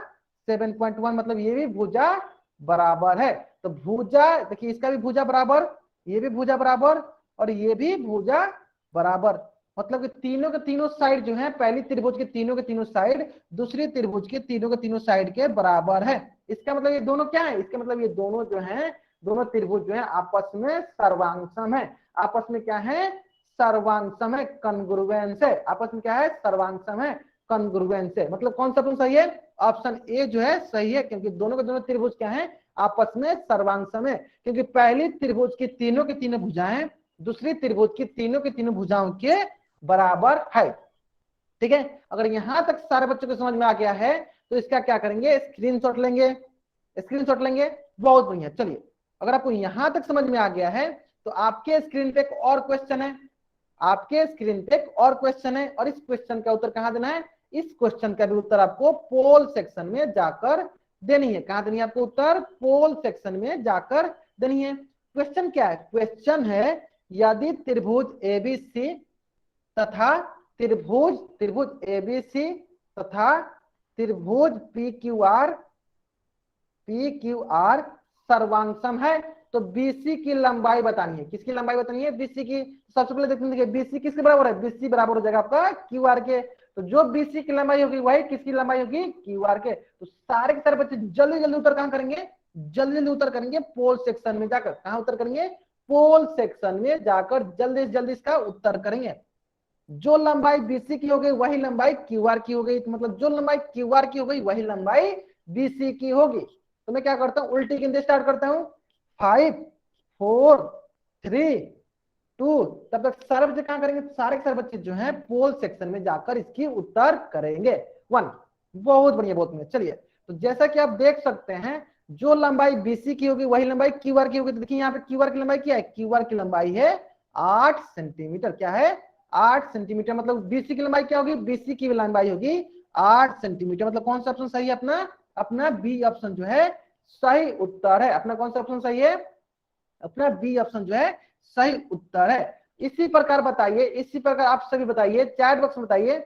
7.1, मतलब ये भी भुजा बराबर है। तो भुजा देखिए इसका भी भुजा बराबर, ये भी भुजा बराबर और ये भी भुजा बराबर, मतलब कि तीनों के तीनों साइड जो है पहली त्रिभुज के तीनों साइड दूसरी त्रिभुज के तीनों साइड के बराबर है। इसका मतलब ये दोनों क्या है, इसका मतलब ये दोनों जो है दोनों त्रिभुज जो है आपस में सर्वांगसम है। आपस में क्या है, सर्वांगसम है, कॉन्ग्रुएंस है। आपस में क्या है, सर्वांगसम है, कॉन्ग्रुएंस है। मतलब कौन सा ऑप्शन सही है, ऑप्शन ए जो है सही है, क्योंकि दोनों के दोनों त्रिभुज क्या है आपस में सर्वांगसम है। क्योंकि पहली त्रिभुज की तीनों भुजाएं दूसरी त्रिभुज की तीनों भुजाओं के बराबर है। ठीक है, अगर यहां तक सारे बच्चों को समझ में आ गया है तो इसका क्या करेंगे, स्क्रीनशॉट लेंगे, बहुत बढ़िया। चलिए अगर आपको यहां तक समझ में आ गया है तो आपके स्क्रीन पे एक और क्वेश्चन है, और इस क्वेश्चन का उत्तर कहां देना है, इस क्वेश्चन का भी उत्तर आपको पोल सेक्शन में जाकर देनी है। कहां देनी है आपको उत्तर, पोल सेक्शन में जाकर देनी है। क्वेश्चन क्या है, क्वेश्चन है यदि त्रिभुज एबीसी तथा त्रिभुज एबीसी तथा त्रिभुज PQR सर्वांगसम है तो BC की लंबाई बतानी है। किसकी लंबाई बतानी है, BC की। सबसे पहले देखते हैं BC किसके बराबर है, BC बराबर हो जाएगा आपका QR के। तो जो BC की लंबाई होगी वही किसकी लंबाई होगी, QR के। तो सारे के सारे बच्चे जल्दी जल्दी उत्तर कहां करेंगे, जल्दी उत्तर करेंगे पोल सेक्शन में जाकर। कहां उत्तर करेंगे, पोल सेक्शन में जाकर जल्दी से जल्दी इसका उत्तर करेंगे। जो लंबाई BC की हो गई वही लंबाई QR की हो गई, तो मतलब जो लंबाई QR की हो गई वही लंबाई BC की होगी। तो मैं क्या करता हूं, उल्टी गिनती स्टार्ट करता हूं, 5 4 3 2। तब तक सारे बच्चे कहां करेंगे, सारे के सारे बच्चे जो हैं पोल सेक्शन में जाकर इसकी उत्तर करेंगे 1। बहुत बढ़िया। चलिए तो जैसा कि आप देख सकते हैं जो लंबाई BC की होगी वही लंबाई QR की होगी। तो देखिए यहाँ पे QR की लंबाई क्या है, QR की लंबाई है 8 सेंटीमीटर। क्या है, 8 सेंटीमीटर, मतलब बीसी की लंबाई क्या होगी, बीसी की लंबाई होगी 8 सेंटीमीटर। मतलब कौन सा ऑप्शन सही है अपना, अपना बी ऑप्शन जो है सही उत्तर है। अपना कौन सा ऑप्शन सही है, अपना बी ऑप्शन जो है सही उत्तर है। इसी प्रकार बताइए, इसी प्रकार आप सभी बताइए, चैट बॉक्स में बताइए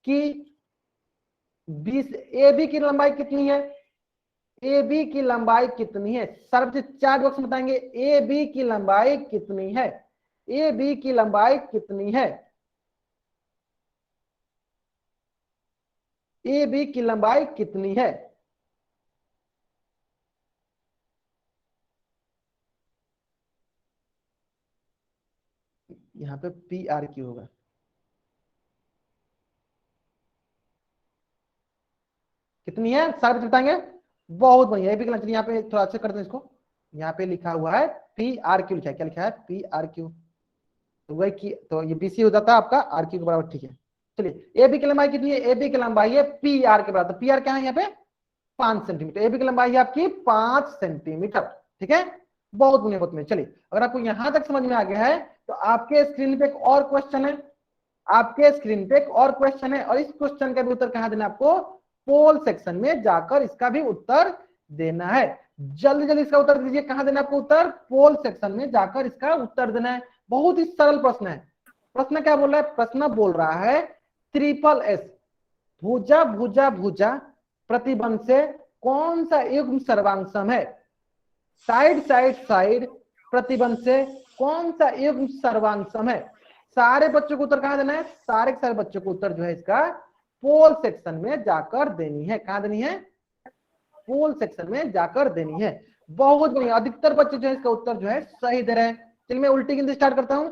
कि 20 ए बी की लंबाई कितनी है, ए बी की लंबाई कितनी है, सर्व चैट बॉक्स में बताएंगे ए बी की लंबाई कितनी है, ए बी की लंबाई कितनी है, ए बी की लंबाई कितनी है। यहाँ पे पी आर क्यू होगा, कितनी है सारे बताएंगे। बहुत बढ़िया, ए बी की लंबाई, यहाँ पे थोड़ा अच्छा करते हैं इसको। यहाँ पे लिखा हुआ है पी आर क्यू, लिखा है क्या, लिखा है पी आर क्यू, तो वही की तो ये बीसी हो जाता है आपका आर क्यू के बराबर, ठीक है। चलिए ए बी की लंबाई कितनी है, ए बी की लंबाई है पी आर के बराबर, पी आर क्या है यहाँ पे 5 सेंटीमीटर, ए बी की लंबाई है आपकी 5 सेंटीमीटर, ठीक है। बहुत बढ़िया, बहुत बढ़िया। चलिए अगर आपको यहां तक समझ में आ गया है तो आपके स्क्रीन पे एक और क्वेश्चन है, आपके स्क्रीन पे एक और क्वेश्चन है, और इस क्वेश्चन का भी उत्तर कहां देना आपको, पोल सेक्शन में जाकर इसका भी उत्तर देना है। जल्दी जल्दी इसका उत्तर दीजिए, कहां देना आपको उत्तर, पोल सेक्शन में जाकर इसका उत्तर देना है। बहुत ही सरल प्रश्न है। प्रश्न क्या बोल रहा है, प्रश्न बोल रहा है ट्रिपल एस भुजा भुजा भुजा प्रतिबंध से कौन सा युग्म सर्वांगसम है, साइड साइड साइड प्रतिबंध से कौन सा युग्म सर्वांगसम है। सारे बच्चों को उत्तर कहां देना है, सारे के सारे बच्चों को उत्तर जो है इसका पोल सेक्शन में जाकर देनी है, कहां देनी है, पोल सेक्शन में जाकर देनी है। बहुत बढ़िया, अधिकतर बच्चे जो है इसका उत्तर जो है सही दे रहे हैं। चलिए मैं उल्टी गिनती स्टार्ट करता हूं,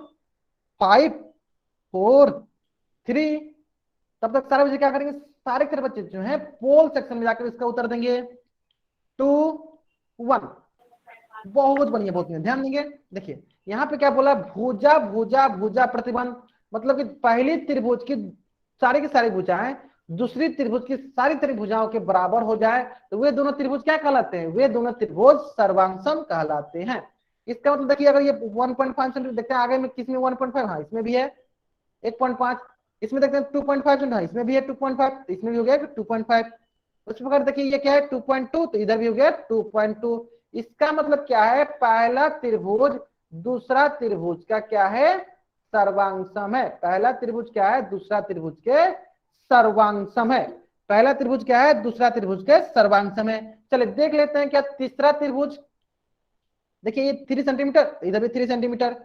5 4 3, तब तक सारे बच्चे क्या करेंगे, सारे के सारे बच्चे जो है पोल सेक्शन में जाकर इसका उत्तर देंगे। 2 1, बहुत बढ़िया, बहुत बढ़िया, ध्यान देंगे। देखिए यहाँ पे क्या बोला, भुजा भुजा भुजा प्रतिबंध, मतलब कि पहली त्रिभुज की सारी की सारी भुजाएं दूसरी त्रिभुज की सारी त्रिभुजाओं के बराबर हो जाए तो वे दोनों त्रिभुज क्या कहलाते हैं, वे दोनों त्रिभुज सर्वांगसम कहलाते हैं। इसका मतलब देखिए अगर ये 1.5 सेंटीमीटर देखते हैं, आगे में किसमें 1.5, हाँ इसमें भी है 1.5, इसमें देखते हैं 2.5 सेंटीमीटर, इसमें भी है 2.5, इसमें भी हो गया 2.5। उस प्रकार देखिए ये क्या है 2.2, तो इधर भी हो गया 2.2। इसका मतलब क्या है, पहला त्रिभुज दूसरा त्रिभुज का क्या है, सर्वांगसम है। पहला त्रिभुज क्या है, दूसरा त्रिभुज के सर्वांगसम है। पहला त्रिभुज क्या है, दूसरा त्रिभुज के सर्वांगसम है। चलिए देख लेते हैं क्या तीसरा त्रिभुज, देखिए ये 3 सेंटीमीटर, इधर भी 3 सेंटीमीटर,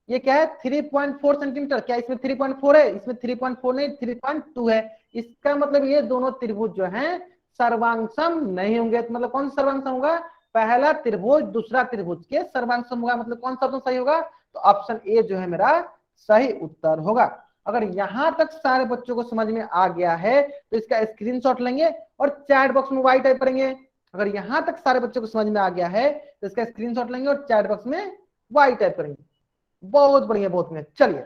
ये क्या है 3.4 सेंटीमीटर, क्या इसमें 3.4 है, इसमें 3.4 नहीं 3.2 है। इसका मतलब ये दोनों त्रिभुज जो हैं सर्वांगसम नहीं होंगे। तो मतलब कौन सा सर्वांगसम होगा, पहला त्रिभुज दूसरा त्रिभुज के सर्वांगसम होगा। मतलब कौन सा ऑप्शन सही होगा, तो ऑप्शन ए जो है मेरा सही उत्तर होगा। अगर यहां तक सारे बच्चों को समझ में आ गया है तो इसका स्क्रीनशॉट लेंगे और चैट बॉक्स में वाई टाइप करेंगे। अगर यहां तक सारे बच्चों को समझ में आ गया है तो इसका स्क्रीनशॉट लेंगे और चैट बॉक्स में वाई टाइप करेंगे। बहुत बढ़िया, बहुत बढ़िया। चलिए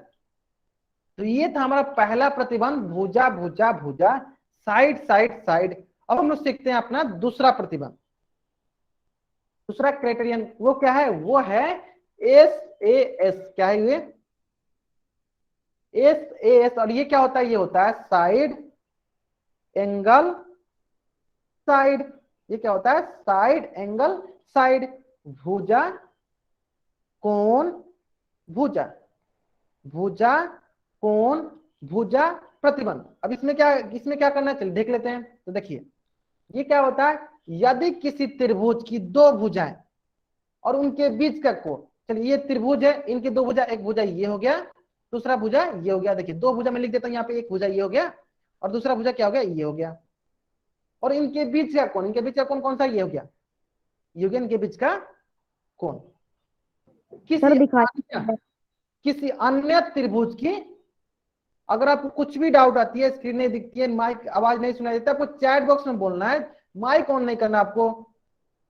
तो ये था हमारा पहला प्रतिबंध, भुजा भुजा भुजा साइड साइड साइड। अब हम लोग सीखते हैं अपना दूसरा प्रतिबंध, दूसरा क्राइटेरियन वो क्या है, वो है एस ए एस। क्या है ये, एस ए एस, और ये क्या होता है, ये होता है साइड एंगल साइड। ये क्या होता है, साइड एंगल साइड, भुजा कोण भुजा, भुजा कोण भुजा प्रतिबंध। अब इसमें क्या करना है, चलिए देख लेते हैं। तो देखिए ये क्या होता है, यदि किसी त्रिभुज की दो भुजाएं और उनके बीच का कोण, चलिए ये त्रिभुज है, इनकी दो भुजा, एक भुजा ये हो गया, दूसरा भुजा ये हो गया। देखिए दो भुजा में लिख देता हूं यहाँ पे, एक भुजा ये हो गया और दूसरा भुजा क्या हो गया, ये हो गया। और इनके बीच का कोण, इनके बीच का कोण कौन सा, ये हो गया, ये हो गया इनके बीच का कोण। किसी अन्य त्रिभुज की, अगर आपको कुछ भी डाउट आती है, स्क्रीन नहीं दिखती है, माइक आवाज नहीं सुनाई देता, आपको चैट बॉक्स में बोलना है, माइक ऑन नहीं करना आपको।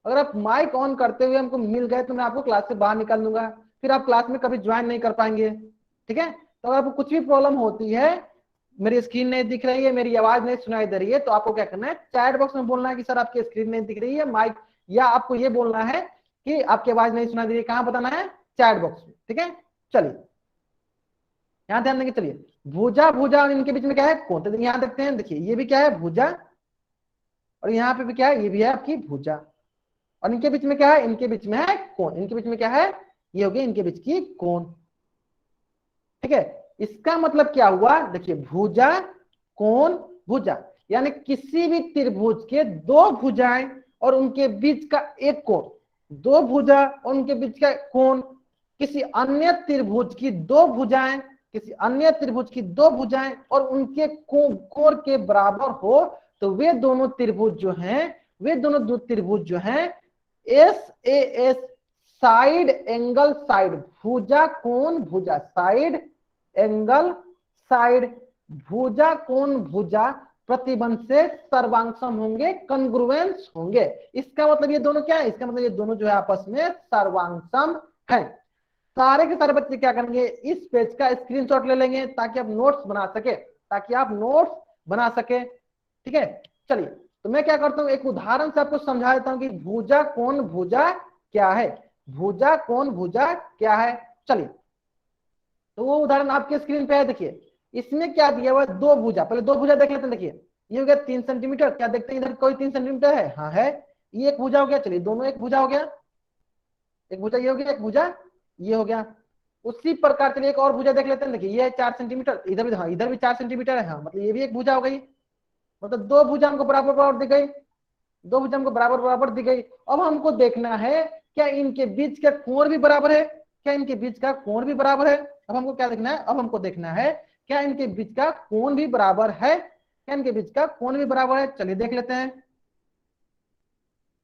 अगर आप माइक ऑन करते हुए हमको मिल गए तो मैं आपको क्लास से बाहर निकाल दूंगा, फिर आप क्लास में कभी ज्वाइन नहीं कर पाएंगे, ठीक है। तो अगर आपको कुछ भी प्रॉब्लम होती है, मेरी स्क्रीन नहीं दिख रही है, मेरी आवाज नहीं सुनाई दे रही है, तो आपको क्या करना है, चैट बॉक्स में बोलना है कि सर आपकी स्क्रीन नहीं दिख रही है, माइक, या आपको ये बोलना है कि आपकी आवाज नहीं सुनाई दे रही है। कहां बताना है, चैट बॉक्स में, ठीक है। चलिए यहां ध्यान देंगे। चलिए भुजा भुजा और इनके बीच में क्या है, कोण। तो यहाँ देखते हैं, देखिए ये भी क्या है, भुजा, और यहाँ पे भी क्या है, ये भी है आपकी भुजा, और इनके बीच में क्या है, इनके बीच में है कोण। इनके बीच में क्या है, ये हो गया इनके बीच की कोण। ठीक है, इसका मतलब क्या हुआ, देखिए भुजा कोण भुजा, यानी किसी भी त्रिभुज के दो भुजाएं और उनके बीच का एक कोण, दो भुजा और उनके बीच का कोण, किसी अन्य त्रिभुज की दो भुजाएं, किसी अन्य त्रिभुज की दो भुजाएं और उनके कोण के बराबर हो, तो वे दोनों त्रिभुज जो हैं, वे दोनों दो त्रिभुज जो हैं S A S, side angle side, भुजा कोण भुजा, साइड एंगल साइड, भुजा कोण भुजा प्रतिबंध से सर्वांगसम होंगे, कंग्रुएंस होंगे। इसका मतलब ये दोनों क्या है, इसका मतलब ये दोनों जो है आपस में सर्वांगसम है। सारे के सारे बच्चे क्या करेंगे, इस पेज का स्क्रीनशॉट ले लेंगे ताकि आप नोट्स बना सके, ताकि आप नोट्स बना सके। ठीक है, चलिए तो मैं क्या करता हूं, एक उदाहरण से आपको समझा देता हूं कि भुजा कोण भुजा क्या है, भुजा कोण भुजा क्या है। चलिए तो वो उदाहरण आपके स्क्रीन पे है, देखिए इसमें क्या दिया हुआ है, दो भुजा, पहले दो भुजा देख लेते हैं। देखिए ये हो गया 3 सेंटीमीटर, क्या देखते हैं इधर कोई 3 सेंटीमीटर है, हाँ है, ये एक भुजा हो गया, चलिए दोनों एक भुजा हो गया, एक भुजा ये हो गया, एक भुजा ये हो गया। उसी प्रकार चलिए एक और भुजा देख लेते हैं, देखिए ये है 4 सेंटीमीटर, इधर भी, हाँ इधर भी 4 सेंटीमीटर है, हाँ मतलब ये भी एक भुजा हो गई, मतलब दो भुजा हमको बराबर बराबर दी गई, दो भुजा हमको बराबर बराबर दी गई। अब हमको देखना है क्या इनके बीच का कोण भी बराबर है, क्या इनके बीच का कोण भी बराबर है। अब हमको क्या देखना है, अब हमको देखना है क्या इनके बीच का कोण भी बराबर है, क्या इनके बीच का कोण भी बराबर है। चलिए देख लेते हैं,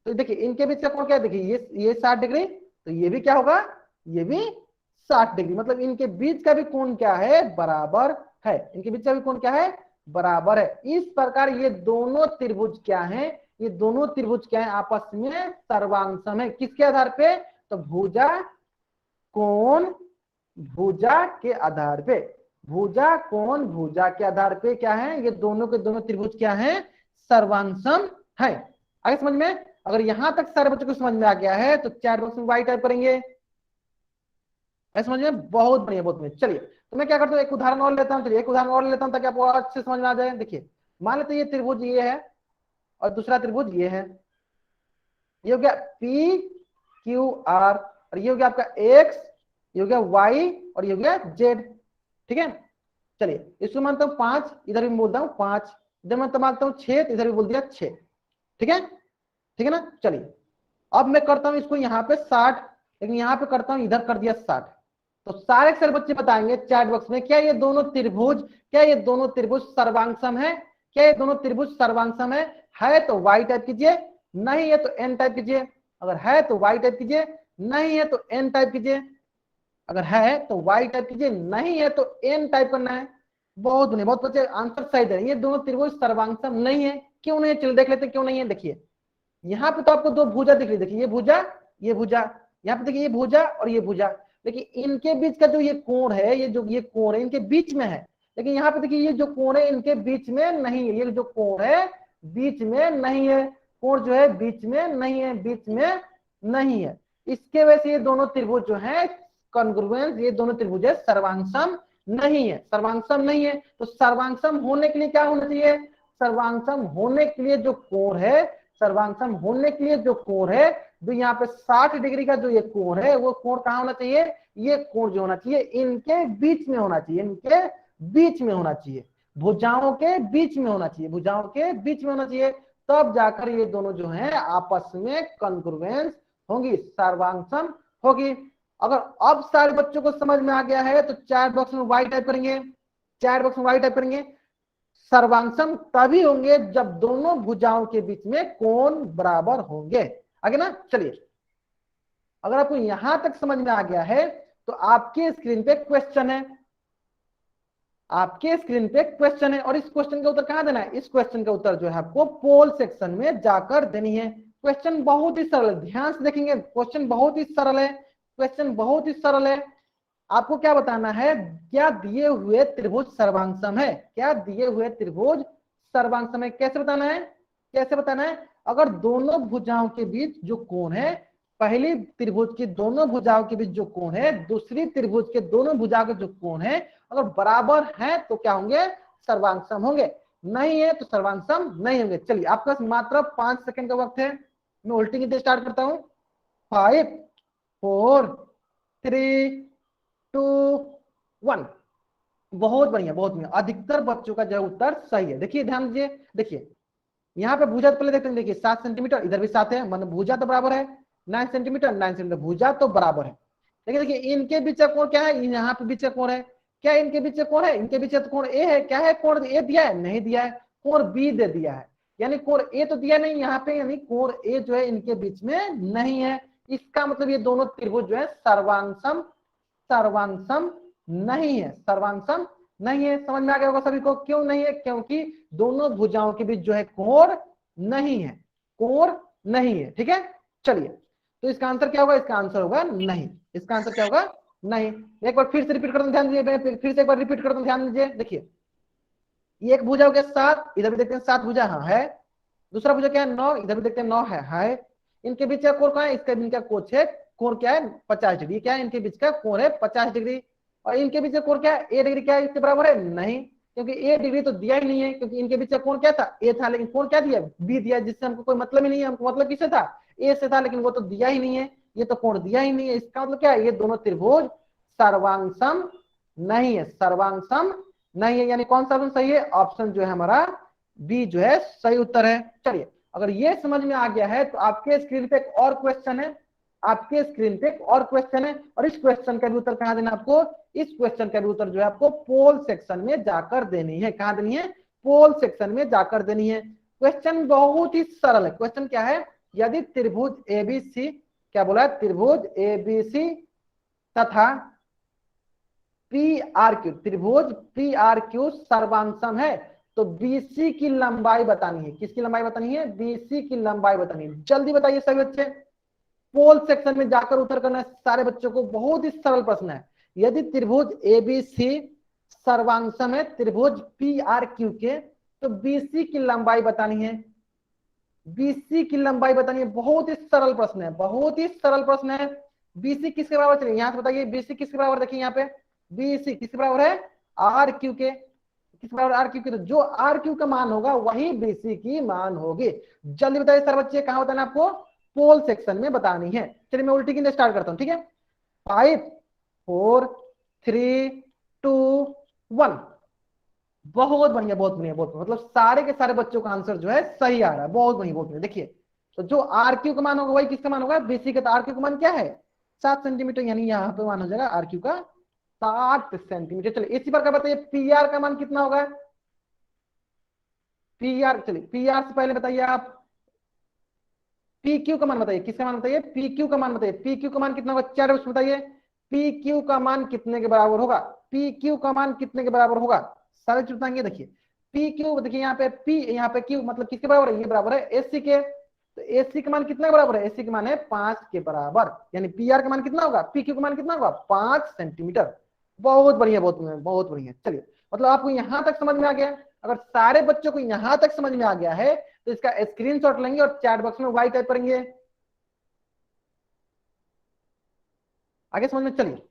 तो देखिए इनके बीच का कोण क्या है, देखिए ये 60 डिग्री, तो ये भी क्या होगा, ये भी 60 डिग्री, मतलब इनके बीच का भी कोण क्या है, बराबर है, इनके बीच का भी कोण क्या है, बराबर है। इस प्रकार ये दोनों त्रिभुज क्या है, ये दोनों त्रिभुज क्या है, आपस में सर्वांगसम है। किसके आधार पे, तो भुजा कोण भुजा के आधार पे, भुजा कोण भुजा के आधार पे क्या है, ये दोनों के दोनों त्रिभुज क्या है, सर्वांगसम है। आगे समझ में, अगर यहां तक सारे बच्चों को समझ में आ गया है तो चैट बॉक्स में वाई टाइप करेंगे, समझ में, बहुत बढ़िया बहुत बढ़िया। चलिए तो मैं क्या करता हूँ, एक उदाहरण और लेता हूँ, चलिए एक उदाहरण और लेता हूँ ताकि आपको और अच्छे समझ में आ जाए। देखिए मान लेते ये त्रिभुज ये है और दूसरा त्रिभुज ये है, ये हो गया पी क्यू आर, और ये हो गया आपका एक्स, ये हो गया वाई, और ये हो गया जेड। ठीक है, चलिए इसको मानता हूँ 5, इधर भी बोलता हूँ 5, इधर मैं मानता हूँ 6, इधर भी बोल दिया 6। ठीक है, ठीक है ना। चलिए अब मैं करता हूँ इसको यहाँ पे 60, लेकिन यहाँ पे करता हूँ इधर कर दिया 60। तो सारे के सारे बच्चे बताएंगे चैट बॉक्स में, क्या ये दोनों त्रिभुज, क्या ये दोनों त्रिभुज सर्वांगसम है, क्या ये दोनों त्रिभुज सर्वांगसम है तो वाई टाइप कीजिए, नहीं है तो एन टाइप कीजिए, अगर है तो वाई टाइप कीजिए, नहीं है तो एन टाइप कीजिए, अगर है तो वाई टाइप कीजिए, नहीं है तो एन टाइप करना है। बहुत नहीं, बहुत बच्चे आंसर सही दे रहे हैं, ये दोनों त्रिभुज सर्वांगसम नहीं है, क्यों नहीं है, चलो देख लेते हैं क्यों नहीं है। देखिए यहाँ पे तो आपको दो भुजा दिख रही, देखिए ये भुजा ये भुजा, यहाँ पे देखिए ये भुजा और ये भुजा, लेकिन इनके बीच का जो ये कोण है, ये जो ये कोण है इनके बीच में है, लेकिन यहाँ पे देखिए ये जो कोण है इनके बीच में नहीं है, ये जो कोण है बीच में नहीं है, कोण जो है बीच में नहीं है, बीच में नहीं है। इसके वजह से ये दोनों त्रिभुज जो है कॉन्ग्रुएंस, ये दोनों त्रिभुज है सर्वांगसम नहीं है, सर्वांगसम नहीं है। तो सर्वांगसम होने के लिए क्या होना चाहिए, सर्वांगसम होने के लिए जो कोण है, सर्वांगसम होने के लिए जो कोण है, जो यहाँ पे 60 डिग्री का जो ये कोण है, वो कोण कहाँ होना चाहिए, ये कोण जो होना चाहिए इनके बीच में होना चाहिए, इनके बीच में होना चाहिए, भुजाओं के बीच में होना चाहिए, भुजाओं के बीच में होना चाहिए, तब जाकर ये दोनों जो है आपस में कॉन्ग्रुएंस होंगी, सर्वांगसम होगी। अगर अब सारे बच्चों को समझ में आ गया है तो चैट बॉक्स में वाई टाइप करेंगे, चैट बॉक्स में वाई टाइप करेंगे। सर्वांगसम तभी होंगे जब दोनों भुजाओं के बीच में कोण बराबर होंगे। आगे ना, चलिए अगर आपको यहां तक समझ में आ गया है तो आपके स्क्रीन पे क्वेश्चन है, आपके स्क्रीन पे क्वेश्चन है, और इस क्वेश्चन का उत्तर कहां देना है, इस क्वेश्चन का उत्तर जो है आपको पोल सेक्शन में जाकर देनी है। क्वेश्चन बहुत ही सरल है, ध्यान से देखेंगे, क्वेश्चन बहुत ही सरल है, क्वेश्चन बहुत ही सरल है। आपको क्या बताना है, क्या दिए हुए त्रिभुज सर्वांगसम है, क्या दिए हुए त्रिभुज सर्वांगसम है, कैसे बताना है, कैसे बताना है, अगर दोनों भुजाओं के बीच जो कोण है पहली त्रिभुज की दोनों भुजाओं के बीच जो कोण है दूसरी त्रिभुज के दोनों भुजाओं के जो कोण है अगर बराबर है तो क्या होंगे, सर्वांगसम होंगे, नहीं है तो सर्वांगसम नहीं होंगे। चलिए आपके पास मात्र 5 सेकंड का वक्त है, मैं उल्टी गिनती स्टार्ट करता हूं। 5 4 3 2 1। बहुत बढ़िया बहुत बढ़िया, अधिकतर बच्चों का जो उत्तर सही है। देखिए ध्यान दीजिए, देखिए यहाँ पे भुजा तो पहले देखते हैं, देखिए 7 सेंटीमीटर, इधर भी 7 है, मतलब भुजा तो बराबर है। 9 सेंटीमीटर 9 सेंटीमीटर, भुजा तो बराबर है। देखिए देखिए इनके बीच का कोण क्या है, यहाँ पे बीच का कोण है, क्या इनके बीच का कोण है, इनके बीच का कोण ए है, क्या है कोण ए दिया है, नहीं दिया है, कोण बी दे दिया है, यानी कोण ए तो दिया नहीं यहाँ पे, यानी कोण ए जो है इनके बीच में नहीं है। इसका मतलब ये दोनों त्रिभुज जो है सर्वांगसम सर्वांगसम नहीं है, सर्वांगसम नहीं है। समझ में आ गया होगा सभी को, क्यों नहीं है, क्योंकि दोनों भुजाओं के बीच जो है कोण नहीं है, कोण नहीं है। ठीक है, चलिए तो इसका आंसर क्या होगा, इसका आंसर होगा नहीं, इसका आंसर क्या होगा, नहीं। एक बार फिर से रिपीट करता हूं, ध्यान दीजिए, फिर से एक बार रिपीट करता हूं, ध्यान दीजिए। देखिए ये एक भुजा हो गया 7, इधर भी देखते हैं 7 भुजा, हाँ है। दूसरा भुजा क्या है 9, इधर भी देखते हैं 9 है। इनके बीच का कोण क्या है, इसके बीच का कोण क्या है 50 डिग्री, क्या है इनके बीच का कोण है 50 डिग्री। और इनके बीच का कोण क्या है, ए डिग्री, क्या है इसके बराबर है, नहीं, क्योंकि ए डिग्री तो दिया ही नहीं है, क्योंकि इनके बीच का कोण क्या था, ए था, लेकिन कोण क्या दिया, बी दिया, जिससे हमको कोई मतलब ही नहीं है, हमको मतलब किससे था, ए से था, लेकिन वो तो दिया ही नहीं है, ये तो कोण दिया ही नहीं है। इसका मतलब क्या है, ये दोनों त्रिभुज सर्वांगसम नहीं है, सर्वांगसम नहीं है, यानी कौन सा ऑप्शन सही है, ऑप्शन जो है हमारा बी जो है सही उत्तर है। चलिए अगर ये समझ में आ गया है तो आपके स्क्रीन पे एक और क्वेश्चन है, आपके स्क्रीन पे एक और क्वेश्चन है, और इस क्वेश्चन का भी उत्तर कहां देना आपको, इस क्वेश्चन का भी उत्तर जो है आपको पोल सेक्शन में जाकर देनी है। कहां देनी है, पोल सेक्शन में जाकर देनी है। क्वेश्चन बहुत ही सरल है। क्वेश्चन क्या है, यदि त्रिभुज एबीसी, क्या बोला है, त्रिभुज एबीसी तथा पी आर क्यू, त्रिभुज पी आर क्यू सर्वांगसम है तो बीसी की लंबाई बतानी है। किसकी लंबाई बतानी है, बीसी की लंबाई बतानी है। जल्दी बताइए सभी बच्चे, पोल सेक्शन में जाकर उत्तर करना है सारे बच्चों को। बहुत ही सरल प्रश्न है, यदि त्रिभुज एबीसी सर्वांगसम है त्रिभुज पी आर क्यू के, तो बीसी की लंबाई बतानी है, बीसी की लंबाई बतानी है। बहुत ही सरल प्रश्न है, बहुत ही सरल प्रश्न है। बीसी किसके बराबर, चलिए यहां से बताइए, बीसी किसके बराबर, देखिए यहाँ पे बीसी किसके बराबर है, आर क्यू के, किसके बराबर, आर क्यू के, तो जो आर क्यू का मान होगा वही बीसी की मान होगी। जल्दी बताइए सर बच्चे, कहां बताना आपको, पोल सेक्शन में बतानी है। चलिए मैं उल्टी गिनती स्टार्ट करता हूं, ठीक है, 5 4 3 2 1। बहुत बढ़िया बहुत बढ़िया बहुत बढ़िया। मतलब सारे के सारे बच्चों का आंसर जो है सही आ रहा है, बहुत बढ़िया बहुत बढ़िया। देखिए तो जो आर क्यू का मान होगा वही किसका मान होगा, बीसी का। तो आर क्यू का मान क्या है 7 सेंटीमीटर, यानी यहाँ पे मान हो जाएगा आर क्यू का 7 सेंटीमीटर। चलिए इसी प्रकार बताइए पी आर का मान कितना होगा, पी आर, चलिए पी आर से पहले बताइए आप पी क्यू का मान बताइए, किसका मान बताइए, पी क्यू का मान बताइए, पी क्यू का मान कितना होगा, 4 उसमें बताइए पी क्यू का मान कितने के बराबर होगा, पी क्यू का मान कितने के बराबर होगा, सारे चुटाएंगे। देखिए पी क्यू, देखिए यहाँ पे पी, यहाँ पे क्यू, मतलब किसके बराबर है, ये बराबर है एसी के। तो एसी का मान कितना के बराबर है, एसी का मान है 5 के बराबर, यानी पी आर का मान कितना होगा, पी क्यू का मान कितना होगा 5 सेंटीमीटर। बहुत बढ़िया बहुत बढ़िया बहुत बढ़िया। चलिए मतलब आपको यहां तक समझ में आ गया। अगर सारे बच्चों को यहां तक समझ में आ गया है तो इसका स्क्रीनशॉट लेंगे और चैट बॉक्स में वाई टाइप करेंगे। आगे समझ में, चलिए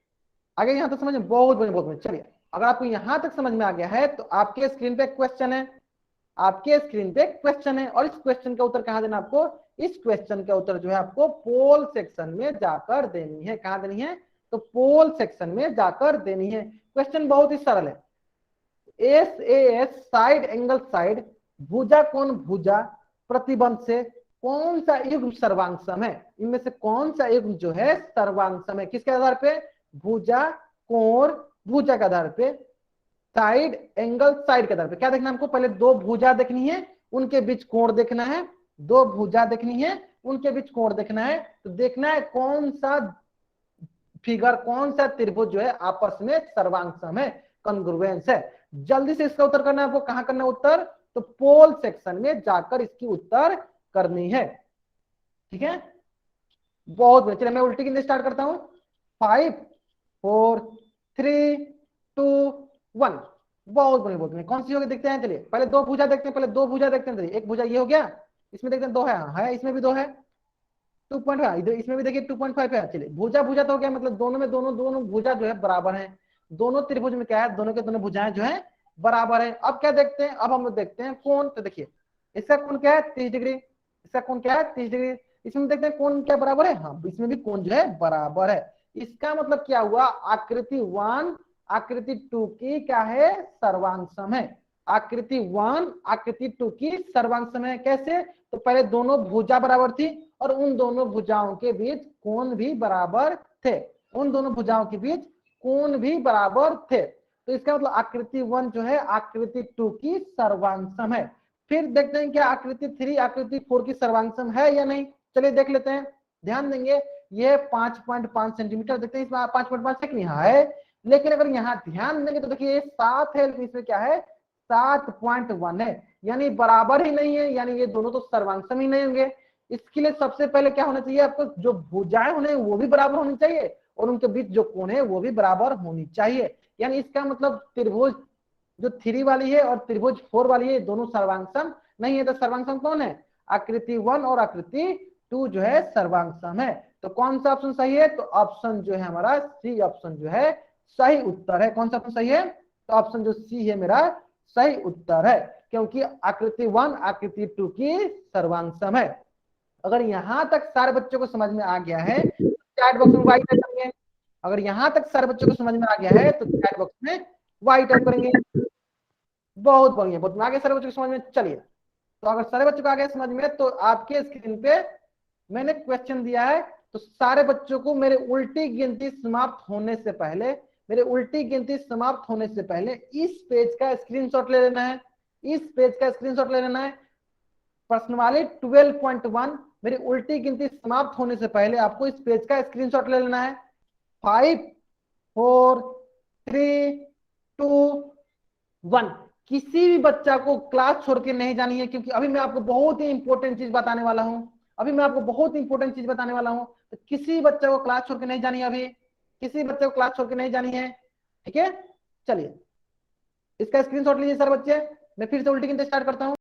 आगे यहां तक समझ में, बहुत बढ़िया बहुत बढ़िया। चलिए अगर आपको यहां तक समझ में आ गया है तो आपके स्क्रीन पे क्वेश्चन है, आपके स्क्रीन पे क्वेश्चन है, और इस क्वेश्चन का उत्तर कहां देना आपको, इस क्वेश्चन का उत्तर जो है आपको पोल सेक्शन में जाकर देनी है। कहां देनी है, तो पोल सेक्शन में जाकर देनी है। क्वेश्चन बहुत ही सरल है। S A S side angle side भुजा कोण भुजा प्रतिबंध से कौन सा युग्म सर्वांगसम है, इनमें से कौन सा युग्म जो है सर्वांगसम है, किसके आधार पे, भुजा कोण भुजा के आधार पे, साइड एंगल साइड के आधार पे। क्या देखना हमको, पहले दो भुजा देखनी है, उनके बीच कोण देखना है, दो भुजा देखनी है, उनके बीच कोण देखना है। तो देखना है कौन सा फिगर, कौन सा त्रिभुज जो है आपस में सर्वांगसम है, कॉन्ग्रुएंस है। जल्दी से इसका उत्तर करना है आपको, कहां करना है उत्तर, तो पोल सेक्शन में जाकर इसकी उत्तर करनी है। ठीक है, बहुत बढ़िया। चलिए मैं उल्टी गिनती स्टार्ट करता हूं, 5 4 3 2 1। बहुत बढ़िया बहुत बढ़िया। कौन सी होगी देखते हैं, चलिए पहले दो भुजा देखते हैं, पहले दो भुजा देखते हैं। चलिए एक भुजा ये हो गया, इसमें देखते हैं दो है, हाँ है, इसमें भी दो है। 2.5, इधर इसमें भी देखिए 2.5 है। चलिए भुजा भुजा तो हो गया, मतलब दोनों में दोनों भुजा जो है बराबर है। दोनों त्रिभुज में क्या है, दोनों के दोनों भुजाएं जो है बराबर है। अब क्या देखते हैं, अब हम लोग देखते हैं कोण। तो देखिए इसका कोण क्या है 30 डिग्री, इसका कोण क्या है 30 डिग्री। इसमें देखते हैं कोण क्या बराबर है, हाँ इसमें भी कोण जो है बराबर है। इसका मतलब क्या हुआ, आकृति 1 आकृति 2 की क्या है, सर्वांग है। आकृति 1 आकृति 2 की सर्वांग है। कैसे, तो पहले दोनों भुजा बराबर थी और उन दोनों भुजाओं के बीच कोण भी बराबर थे, उन दोनों भुजाओं के बीच कोण भी बराबर थे। तो इसका मतलब आकृति 1 जो है आकृति 2 की सर्वांग है। फिर देखते हैं क्या आकृति 3 आकृति 4 की सर्वांग है या नहीं। चलिए देख लेते हैं, ध्यान देंगे। ये 5.5 सेंटीमीटर, देखते हैं इसमें 5.5 है कि नहीं, हाँ है। लेकिन अगर यहाँ ध्यान देंगे तो देखिए 7 है, इसमें क्या है 7.1 है, यानी बराबर ही नहीं है, यानी ये दोनों तो सर्वांग ही नहीं होंगे। इसके लिए सबसे पहले क्या होना चाहिए, आपको जो भुजाएं होने वो भी बराबर होनी चाहिए और उनके बीच जो कोण है वो भी बराबर होनी चाहिए। यानी इसका मतलब त्रिभुज जो 3 वाली है और त्रिभुज 4 वाली है दोनों सर्वांग नहीं है। तो सर्वांग कौन है, आकृति 1 और आकृति 2 जो है सर्वांग है। तो कौन सा ऑप्शन सही है, तो ऑप्शन जो है हमारा सी ऑप्शन जो है सही उत्तर है। कौन सा ऑप्शन सही है, तो ऑप्शन जो सी है मेरा सही उत्तर है, क्योंकि आकृति 1 आकृति 2 की सर्वांग है। अगर यहां तक सारे बच्चों को समझ में आ गया है चैट बॉक्स में वाई टाइप करेंगे। अगर यहां तक सारे बच्चों को समझ में आ गया है तो चैट बॉक्स में वाई टाइप करेंगे। बहुत बढ़िया, बहुत आगे सारे बच्चों को समझ में। चलिए तो अगर सारे बच्चों को आ गया समझ में तो आपके स्क्रीन पे मैंने क्वेश्चन दिया है। तो सारे बच्चों को मेरे उल्टी गिनती समाप्त होने से पहले, मेरे उल्टी गिनती समाप्त होने से पहले इस पेज का स्क्रीनशॉट ले लेना है, इस पेज का स्क्रीनशॉट ले लेना है। प्रश्न वाले 12.1 मेरी उल्टी गिनती समाप्त होने से पहले आपको इस पेज का स्क्रीनशॉट ले लेना है। 5 4 3 2 1। किसी भी बच्चा को क्लास छोड़ के नहीं जानी है, क्योंकि अभी मैं आपको बहुत ही इंपॉर्टेंट चीज बताने वाला हूं। अभी मैं आपको बहुत इंपॉर्टेंट चीज बताने वाला हूं, तो किसी बच्चे को क्लास छोड़ के नहीं जानी है, अभी किसी बच्चे को क्लास छोड़ के नहीं जानी है, ठीक है। चलिए इसका स्क्रीनशॉट लीजिए सर बच्चे। मैं फिर से उल्टी गिनती स्टार्ट करता हूं।